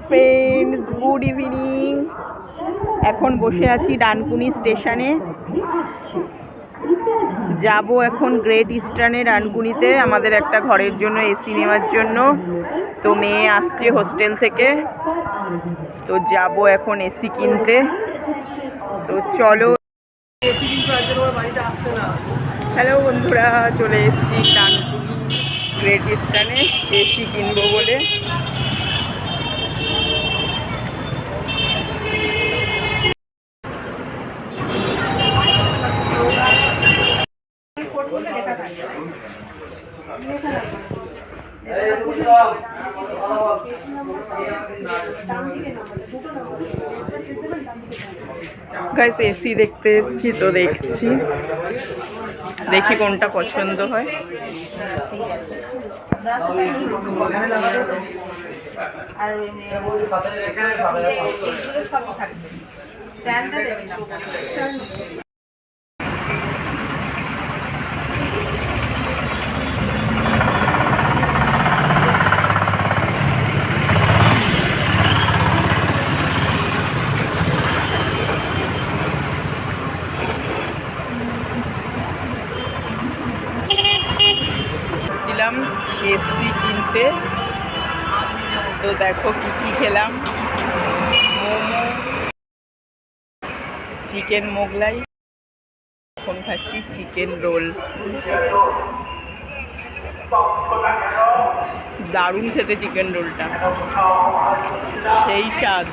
Friends, good evening. এখন বসে আছি ডানকুনি স্টেশনে, যাব এখন গ্রেট ইস্টার্নে ডানকুনিতে আমাদের একটা ঘরের জন্য এসি নেওয়ার জন্য। তো মেয়ে আসছে হোস্টেল থেকে, তো যাব এখন এসি কিনতে। তো চলো। হ্যালো বন্ধুরা, চলে এসেছি ডানকুনি গ্রেট ইস্টার্নে এসি কিনবো বলে। গাইস এসি দেখতে এসেছি, তো দেখছি, দেখি কোনটা পছন্দ হয়। এসি কিনতে, তো দেখো কি কি খেলাম। মোমো, চিকেন মোগলাই, এখন খাচ্ছি চিকেন রোল। দারুণ খেতে চিকেন রোলটা, সেই স্বাদ।